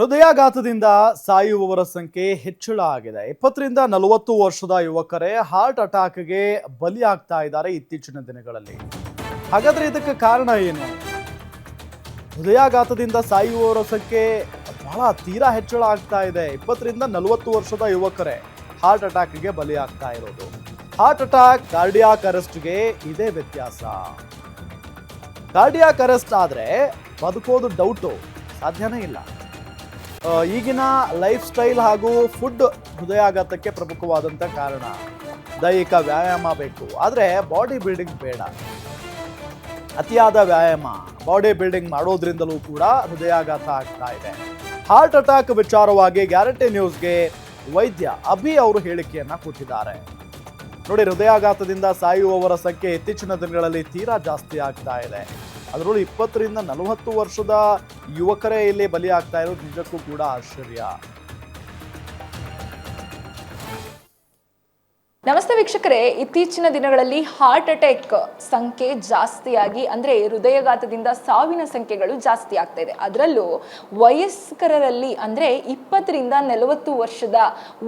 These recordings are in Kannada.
ಹೃದಯಾಘಾತದಿಂದ ಸಾಯುವವರ ಸಂಖ್ಯೆ ಹೆಚ್ಚಳ ಆಗಿದೆ. 20ರಿಂದ 40 ವರ್ಷದ ಯುವಕರೇ ಹಾರ್ಟ್ ಅಟ್ಯಾಕ್ಗೆ ಬಲಿಯಾಗ್ತಾ ಇದ್ದಾರೆ ಇತ್ತೀಚಿನ ದಿನಗಳಲ್ಲಿ. ಹಾಗಾದ್ರೆ ಇದಕ್ಕೆ ಕಾರಣ ಏನು? ಹೃದಯಾಘಾತದಿಂದ ಸಾಯುವವರ ಸಂಖ್ಯೆ ತೀರಾ ಹೆಚ್ಚಳ ಆಗ್ತಾ ಇದೆ. 20ರಿಂದ 40 ವರ್ಷದ ಯುವಕರೇ ಹಾರ್ಟ್ ಅಟ್ಯಾಕ್ಗೆ ಬಲಿಯಾಗ್ತಾ ಇರೋದು. ಹಾರ್ಟ್ ಅಟ್ಯಾಕ್, ಕಾರ್ಡಿಯಾಕ್ ಅರೆಸ್ಟ್ಗೆ ಇದೇ ವ್ಯತ್ಯಾಸ. ಕಾರ್ಡಿಯಾಕ್ ಅರೆಸ್ಟ್ ಆದ್ರೆ ಬದುಕೋದು ಡೌಟು, ಸಾಧ್ಯನೇ ಇಲ್ಲ. ಈಗಿನ ಲೈಫ್ ಸ್ಟೈಲ್ ಹಾಗೂ ಫುಡ್ ಹೃದಯಾಘಾತಕ್ಕೆ ಪ್ರಮುಖವಾದಂಥ ಕಾರಣ. ದೈಹಿಕ ವ್ಯಾಯಾಮ ಬೇಕು, ಆದರೆ ಬಾಡಿ ಬಿಲ್ಡಿಂಗ್ ಬೇಡ. ಅತಿಯಾದ ವ್ಯಾಯಾಮ, ಬಾಡಿ ಬಿಲ್ಡಿಂಗ್ ಮಾಡೋದ್ರಿಂದಲೂ ಕೂಡ ಹೃದಯಾಘಾತ ಆಗ್ತಾ ಇದೆ. ಹಾರ್ಟ್ ಅಟ್ಯಾಕ್ ವಿಚಾರವಾಗಿ ಗ್ಯಾರಂಟಿ ನ್ಯೂಸ್ಗೆ ವೈದ್ಯ ಅಭಿ ಅವರು ಹೇಳಿಕೆಯನ್ನ ಕೊಟ್ಟಿದ್ದಾರೆ. ನೋಡಿ, ಹೃದಯಾಘಾತದಿಂದ ಸಾಯುವವರ ಸಂಖ್ಯೆ ಇತ್ತೀಚಿನ ದಿನಗಳಲ್ಲಿ ತೀರಾ ಜಾಸ್ತಿ ಆಗ್ತಾ ಇದೆ. ಅದರಲ್ಲೂ 20ರಿಂದ 40 ವರ್ಷದ ಯುವಕರೇ ಇಲ್ಲಿ ಬಲಿಯಾಗ್ತಾ ಇರೋದು ನಿಜಕ್ಕೂ ಕೂಡ ಆಶ್ಚರ್ಯ. ನಮಸ್ತೆ ವೀಕ್ಷಕರೇ, ಇತ್ತೀಚಿನ ದಿನಗಳಲ್ಲಿ ಹಾರ್ಟ್ ಅಟ್ಯಾಕ್ ಸಂಖ್ಯೆ ಜಾಸ್ತಿಯಾಗಿ ಅಂದರೆ ಹೃದಯಾಘಾತದಿಂದ ಸಾವಿನ ಸಂಖ್ಯೆಗಳು ಜಾಸ್ತಿ ಆಗ್ತಾ ಇದೆ. ಅದರಲ್ಲೂ ವಯಸ್ಕರಲ್ಲಿ ಅಂದರೆ 20ರಿಂದ 40 ವರ್ಷದ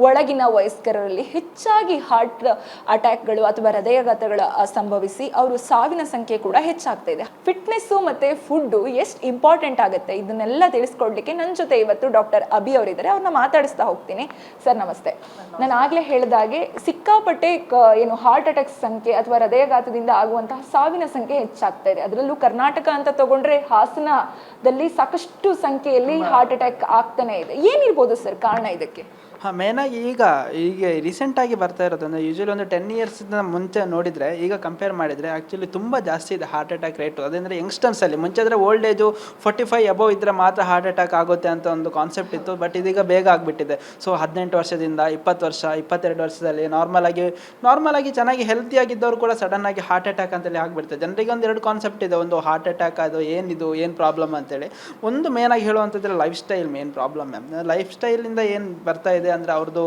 ಒಳಗಿನ ವಯಸ್ಕರಲ್ಲಿ ಹೆಚ್ಚಾಗಿ ಹಾರ್ಟ್ ಅಟ್ಯಾಕ್ಗಳು ಅಥವಾ ಹೃದಯಾಘಾತಗಳು ಸಂಭವಿಸಿ ಅವರು ಸಾವಿನ ಸಂಖ್ಯೆ ಕೂಡ ಹೆಚ್ಚಾಗ್ತಾ ಇದೆ. ಫಿಟ್ನೆಸ್ಸು ಮತ್ತು ಫುಡ್ಡು ಎಷ್ಟು ಇಂಪಾರ್ಟೆಂಟ್ ಆಗುತ್ತೆ ಇದನ್ನೆಲ್ಲ ತಿಳಿಸ್ಕೊಡ್ಲಿಕ್ಕೆ ನನ್ನ ಜೊತೆ ಇವತ್ತು ಡಾಕ್ಟರ್ ಅಭಿ ಅವರಿದ್ದಾರೆ. ಅವ್ರನ್ನ ಮಾತಾಡಿಸ್ತಾ ಹೋಗ್ತೀನಿ. ಸರ್ ನಮಸ್ತೆ. ನಾನು ಆಗಲೇ ಹೇಳಿದಾಗೆ ಏನು ಹಾರ್ಟ್ ಅಟ್ಯಾಕ್ ಸಂಖ್ಯೆ ಅಥವಾ ಹೃದಯಾಘಾತದಿಂದ ಆಗುವಂತಹ ಸಾವಿನ ಸಂಖ್ಯೆ ಹೆಚ್ಚಾಗ್ತಾ ಇದೆ. ಅದರಲ್ಲೂ ಕರ್ನಾಟಕ ಅಂತ ತಗೊಂಡ್ರೆ ಹಾಸನದಲ್ಲಿ ಸಾಕಷ್ಟು ಸಂಖ್ಯೆಯಲ್ಲಿ ಹಾರ್ಟ್ ಅಟ್ಯಾಕ್ ಆಗ್ತಾನೆ ಇದೆ. ಏನಿರ್ಬೋದು ಸರ್ ಕಾರಣ ಇದಕ್ಕೆ? ಮೇನಾಗಿ ಈಗ ರೀಸೆಂಟಾಗಿ ಬರ್ತಾ ಇರೋದು ಅಂದರೆ ಯೂಶ್ವಲಿ ಒಂದು 10 ಇಯರ್ಸಿಂದ ಮುಂಚೆ ನೋಡಿದರೆ ಈಗ ಕಂಪೇರ್ ಮಾಡಿದರೆ ಆ್ಯಕ್ಚುಲಿ ತುಂಬ ಜಾಸ್ತಿ ಇದೆ ಹಾರ್ಟ್ ಅಟ್ಯಾಕ್ ರೇಟು. ಅದಂದರೆ ಯಂಗ್ಸ್ಟರ್ಸಲ್ಲಿ ಮುಂಚೆ ಆದರೆ ಓಲ್ಡ್ ಏಜು 45 ಅಬೋವ್ ಇದ್ದರೆ ಮಾತ್ರ ಹಾರ್ಟ್ ಅಟ್ಯಾಕ್ ಆಗುತ್ತೆ ಅಂತ ಒಂದು ಕಾನ್ಸೆಪ್ಟ್ ಇತ್ತು. ಬಟ್ ಇದೀಗ ಬೇಗ ಆಗಿಬಿಟ್ಟಿದೆ. ಸೊ 18 ವರ್ಷದಿಂದ 20 ವರ್ಷ 22 ವರ್ಷದಲ್ಲಿ ನಾರ್ಮಲ್ ಆಗಿ ಚೆನ್ನಾಗಿ ಹೆಲ್ತಿಯಾಗಿದ್ದವರು ಕೂಡ ಸಡನ್ನಾಗಿ ಹಾರ್ಟ್ ಅಟ್ಯಾಕ್ ಅಂತೇಳಿ ಆಗಿಬಿಡ್ತದೆ. ಜನರಿಗೆ ಒಂದು 2 ಕಾನ್ಸೆಪ್ಟ್ ಇದೆ. ಒಂದು ಹಾರ್ಟ್ ಅಟ್ಯಾಕ್ ಅದು ಏನು ಪ್ರಾಬ್ಲಮ್ ಅಂತೇಳಿ. ಒಂದು ಮೇನಾಗಿ ಹೇಳುವಂಥದ್ದು ಲೈಫ್ ಸ್ಟೈಲ್ ಮೇನ್ ಪ್ರಾಬ್ಲಮ್. ಲೈಫ್ ಸ್ಟೈಲಿಂದ ಏನು ಬರ್ತಾ ಇದೆ ಅಂದರೆ ಅವ್ರದ್ದು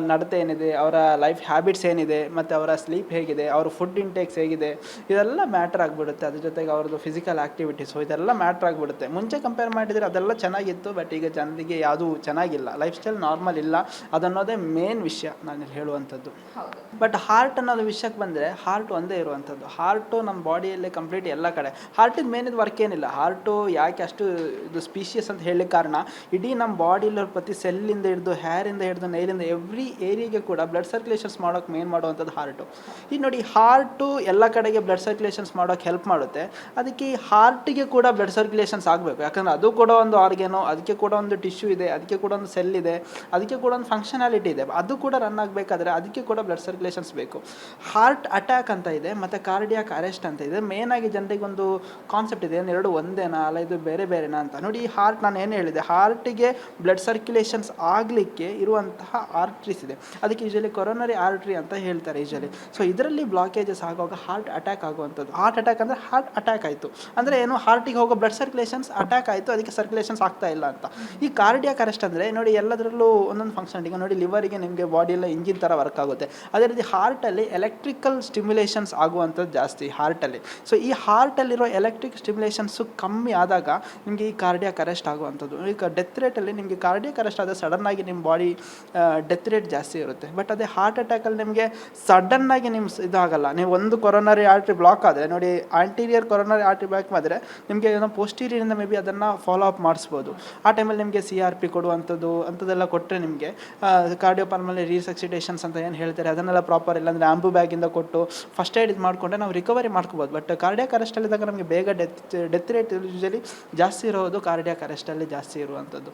ನಡತೆ ಏನಿದೆ, ಅವರ ಲೈಫ್ ಹ್ಯಾಬಿಟ್ಸ್ ಏನಿದೆ, ಮತ್ತು ಅವರ ಸ್ಲೀಪ್ ಹೇಗಿದೆ, ಅವ್ರ ಫುಡ್ ಇಂಟೇಕ್ಸ್ ಹೇಗಿದೆ, ಇದೆಲ್ಲ ಮ್ಯಾಟ್ರ್ ಆಗಿಬಿಡುತ್ತೆ. ಅದ್ರ ಜೊತೆಗೆ ಅವ್ರದ್ದು ಫಿಸಿಕಲ್ ಆ್ಯಕ್ಟಿವಿಟೀಸು ಇದೆಲ್ಲ ಮ್ಯಾಟ್ರ್ ಆಗಿಬಿಡುತ್ತೆ. ಮುಂಚೆ ಕಂಪೇರ್ ಮಾಡಿದರೆ ಅದೆಲ್ಲ ಚೆನ್ನಾಗಿತ್ತು. ಬಟ್ ಈಗ ಜನರಿಗೆ ಯಾವುದೂ ಚೆನ್ನಾಗಿಲ್ಲ, ಲೈಫ್ ಸ್ಟೈಲ್ ನಾರ್ಮಲ್ ಇಲ್ಲ. ಅದನ್ನೋದೇ ಮೇನ್ ವಿಷಯ ನಾನು ಹೇಳುವಂಥದ್ದು. ಬಟ್ ಹಾರ್ಟ್ ಅನ್ನೋದು ವಿಷಯಕ್ಕೆ ಬಂದರೆ ಹಾರ್ಟ್ ಒಂದೇ ಇರುವಂಥದ್ದು. ಹಾರ್ಟು ನಮ್ಮ ಬಾಡಿಯಲ್ಲಿ ಕಂಪ್ಲೀಟ್ ಎಲ್ಲ ಕಡೆ. ಹಾರ್ಟಿದ ಮೇನಿದ ವರ್ಕ್ ಏನಿಲ್ಲ. ಹಾರ್ಟು ಯಾಕೆ ಅಷ್ಟು ಇದು ಸ್ಪೀಷಿಯಸ್ ಅಂತ ಹೇಳಲಿಕ್ಕೆ ಕಾರಣ, ಇಡೀ ನಮ್ಮ ಬಾಡಿಯಲ್ಲಿ ಪ್ರತಿ ಸೆಲ್ಲಿಂದ ಹಿಡಿದು ಹೇರಿಂದ ಹಿಡಿದು ನೈಲಿಂದ ಎವ್ರಿ ಏರಿಯಾಗೆ ಕೂಡ ಬ್ಲಡ್ ಸರ್ಕ್ಯುಲೇಷನ್ಸ್ ಮಾಡೋಕೆ ಮೇನ್ ಮಾಡುವಂಥದ್ದು ಹಾರ್ಟು. ಈಗ ನೋಡಿ, ಹಾರ್ಟು ಎಲ್ಲ ಕಡೆಗೆ ಬ್ಲಡ್ ಸರ್ಕ್ಯುಲೇಷನ್ಸ್ ಮಾಡೋಕೆ ಹೆಲ್ಪ್ ಮಾಡುತ್ತೆ. ಅದಕ್ಕೆ ಈ ಹಾರ್ಟಿಗೆ ಕೂಡ ಬ್ಲಡ್ ಸರ್ಕ್ಯುಲೇಷನ್ಸ್ ಆಗಬೇಕು. ಯಾಕಂದರೆ ಅದು ಕೂಡ ಒಂದು ಆರ್ಗೇನು, ಅದಕ್ಕೆ ಕೂಡ ಒಂದು ಟಿಶ್ಯೂ ಇದೆ, ಅದಕ್ಕೆ ಕೂಡ ಒಂದು ಸೆಲ್ ಇದೆ, ಅದಕ್ಕೆ ಕೂಡ ಒಂದು ಫಂಕ್ಷನಾಲಿಟಿ ಇದೆ. ಅದು ಕೂಡ ರನ್ ಆಗಬೇಕಾದ್ರೆ ಅದಕ್ಕೆ ಕೂಡ ಬ್ಲಡ್ ಸರ್ಕ್ಯುಲೇಷನ್ಸ್ ಬೇಕು. ಹಾರ್ಟ್ ಅಟ್ಯಾಕ್ ಅಂತ ಇದೆ ಮತ್ತು ಕಾರ್ಡಿಯಾಕ್ ಅರೆಸ್ಟ್ ಅಂತ ಇದೆ. ಮೇನಾಗಿ ಜನರಿಗೆ ಒಂದು ಕಾನ್ಸೆಪ್ಟ್ ಇದೆ, ಎರಡು ಒಂದೇನಾ ಅಲ್ಲ ಇದು ಬೇರೆ ಬೇರೆನಾ ಅಂತ. ನೋಡಿ, ಈ ಹಾರ್ಟ್ ನಾನು ಏನು ಹೇಳಿದೆ, ಹಾರ್ಟಿಗೆ ಬ್ಲಡ್ ಸರ್ಕ್ಯುಲೇಷನ್ಸ್ ಆಗಲಿಕ್ಕೆ ಇರುವಂತಹ ಆರ್ಟ್ರೀಸ್ ಇದೆ. ಅದಕ್ಕೆ ಯೂಶಲಿ ಕೊರೋನರಿ ಆರ್ಟ್ರಿ ಅಂತ ಹೇಳ್ತಾರೆ ಯೂಶಲಿ. ಸೊ ಇದರಲ್ಲಿ ಬ್ಲಾಕೇಜಸ್ ಆಗುವಾಗ ಹಾರ್ಟ್ ಅಟ್ಯಾಕ್ ಆಗುವಂಥದ್ದು. ಹಾರ್ಟ್ ಅಟ್ಯಾಕ್ ಅಂದರೆ ಹಾರ್ಟ್ ಅಟ್ಯಾಕ್ ಆಯಿತು ಅಂದರೆ ಏನು, ಹಾರ್ಟಿಗೆ ಹೋಗೋ ಬ್ಲಡ್ ಸರ್ಕ್ಯುಲೇಷನ್ಸ್ ಅಟ್ಯಾಕ್ ಆಯಿತು, ಅದಕ್ಕೆ ಸರ್ಕ್ಯುಲೇಷನ್ಸ್ ಆಗ್ತಾ ಇಲ್ಲ ಅಂತ. ಈ ಕಾರ್ಡಿಯಾಕ್ ಅರೆಸ್ಟ್ ಅಂದರೆ ನೋಡಿ, ಎಲ್ಲದರಲ್ಲೂ ಒಂದೊಂದು ಫಂಕ್ಷನ್. ಈಗ ನೋಡಿ, ಲಿವರಿಗೆ ನಿಮಗೆ ಬಾಡಿಯೆಲ್ಲ ಇಂಜಿನ್ ಥರ ವರ್ಕ್ ಆಗುತ್ತೆ. ಅದೇ ರೀತಿ ಹಾರ್ಟಲ್ಲಿ ಎಲೆಕ್ಟ್ರಿಕಲ್ ಸ್ಟಿಮ್ಯುಲೇಷನ್ಸ್ ಆಗುವಂಥದ್ದು ಜಾಸ್ತಿ ಹಾರ್ಟಲ್ಲಿ. ಸೊ ಈ ಹಾರ್ಟಲ್ಲಿರೋ ಎಲೆಕ್ಟ್ರಿಕ್ ಸ್ಟಿಮ್ಯುಲೇಷನ್ಸು ಕಮ್ಮಿ ಆದಾಗ ನಿಮಗೆ ಈ ಕಾರ್ಡಿಯಾಕ್ ಅರೆಸ್ಟ್ ಆಗುವಂಥದ್ದು. ಈಗ ಡೆತ್ ರೇಟಲ್ಲಿ ನಿಮಗೆ ಕಾರ್ಡಿಯಾಕ್ ಅರೆಸ್ಟ್ ಆದರೆ ಸಡನ್ನಾಗಿ ನಿಮ್ಮ ಬಾಡಿ ಡೆತ್ ರೇಟ್ ಜಾಸ್ತಿ ಇರುತ್ತೆ. ಬಟ್ ಅದೇ ಹಾರ್ಟ್ ಅಟ್ಯಾಕಲ್ಲಿ ನಿಮಗೆ ಸಡನ್ನಾಗಿ ಇದಾಗಲ್ಲ. ನೀವು ಒಂದು ಕೊರೋನರಿ ಆರ್ಟ್ರಿ ಬ್ಲಾಕ್ ಆದರೆ ನೋಡಿ, ಆಂಟೀರಿಯರ್ ಕೊರೋನರಿ ಆರ್ಟ್ರಿ ಬ್ಲಾಕ್ ಮಾಡಿದ್ರೆ ನಿಮಗೆ ಏನೋ ಪೋಸ್ಟೀರಿಯರಿಂದ ಮೇ ಬಿ ಅದನ್ನು ಫಾಲೋ ಅಪ್ ಮಾಡಿಸ್ಬೋದು. ಆ ಟೈಮಲ್ಲಿ ನಿಮಗೆ CRP ಕೊಡುವಂಥದ್ದು ಅಂಥದ್ದೆಲ್ಲ ಕೊಟ್ಟರೆ ನಿಮಗೆ ಕಾರ್ಡಿಯೋಪಲ್ಮನರಿ ರೀಸಕ್ಸಿಟೇಷನ್ಸ್ ಅಂತ ಏನು ಹೇಳ್ತಾರೆ ಅದನ್ನೆಲ್ಲ ಪ್ರಾಪರ್, ಇಲ್ಲಾಂದರೆ ಆಂಬು ಬ್ಯಾಗಿಂದ ಕೊಟ್ಟು ಫಸ್ಟ್ ಏಡ್ ಇದು ಮಾಡಿಕೊಂಡ್ರೆ ನಾವು ರಿಕವರಿ ಮಾಡ್ಕೋಬೋದು. ಬಟ್ ಕಾರ್ಡಿಯಾಕ್ ಅರೆಸ್ಟಲ್ಲಿದ್ದಾಗ ನಮಗೆ ಬೇಗ ಡೆತ್ ರೇಟ್ ಯೂಶಲಿ ಜಾಸ್ತಿ ಇರೋದು ಕಾರ್ಡಿಯಾಕ್ ಅರೆಸ್ಟಲ್ಲಿ ಜಾಸ್ತಿ ಇರುವಂಥದ್ದು.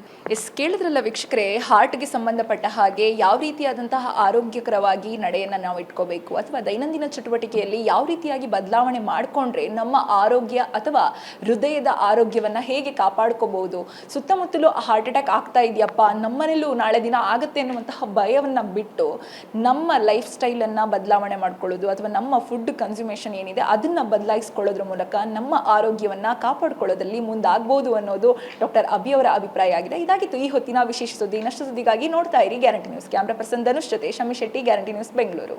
ಕೇಳಿದ್ರಲ್ಲ ವೀಕ್ಷಕರೇ, ಹಾರ್ಟ್ಗೆ ಸಂಬಂಧಪಟ್ಟ ಹಾಗೆ ಯಾವ ರೀತಿಯಾದಂತಹ ಆರೋಗ್ಯಕರವಾಗಿ ನಡೆಯನ್ನು ನಾವು ಇಟ್ಕೋಬೇಕು ಅಥವಾ ದೈನಂದಿನ ಚಟುವಟಿಕೆಯಲ್ಲಿ ಯಾವ ರೀತಿಯಾಗಿ ಬದಲಾವಣೆ ಮಾಡಿಕೊಂಡ್ರೆ ನಮ್ಮ ಆರೋಗ್ಯ ಅಥವಾ ಹೃದಯದ ಆರೋಗ್ಯವನ್ನು ಹೇಗೆ ಕಾಪಾಡ್ಕೋಬಹುದು, ಸುತ್ತಮುತ್ತಲೂ ಹಾರ್ಟ್ ಅಟ್ಯಾಕ್ ಆಗ್ತಾ ಇದೆಯಪ್ಪ ನಮ್ಮನೇಲೂ ನಾಳೆ ದಿನ ಆಗುತ್ತೆ ಅನ್ನುವಂತಹ ಭಯವನ್ನು ಬಿಟ್ಟು ನಮ್ಮ ಲೈಫ್ ಸ್ಟೈಲನ್ನು ಬದಲಾವಣೆ ಮಾಡ್ಕೊಳ್ಳೋದು ಅಥವಾ ನಮ್ಮ ಫುಡ್ ಕನ್ಸ್ಯೂಮೇಷನ್ ಏನಿದೆ ಅದನ್ನು ಬದಲಾಯಿಸ್ಕೊಳ್ಳೋದ್ರ ಮೂಲಕ ನಮ್ಮ ಆರೋಗ್ಯವನ್ನು ಕಾಪಾಡ್ಕೊಳ್ಳೋದ್ರಲ್ಲಿ ಮುಂದಾಗ್ಬೋದು ಅನ್ನೋದು ಡಾಕ್ಟರ್ ಅಭಿ ಅವರ ಅಭಿಪ್ರಾಯ ಆಗಿದೆ. ಇದಾಗಿತ್ತು ಈ ಹೊತ್ತಿನ ವಿಶೇಷ ಸುದ್ದಿ. ಇನ್ನಷ್ಟು ಸುದ್ದಿಗಾಗಿ ನೋಡ್ತಾ ಇರಿ guarantee news. Camera person Dhanush ಜೊತೆ ಶಮಿ ಶೆಟ್ಟಿ, ಗ್ಯಾರಂಟಿ ನ್ಯೂಸ್, ಬೆಂಗಳೂರು.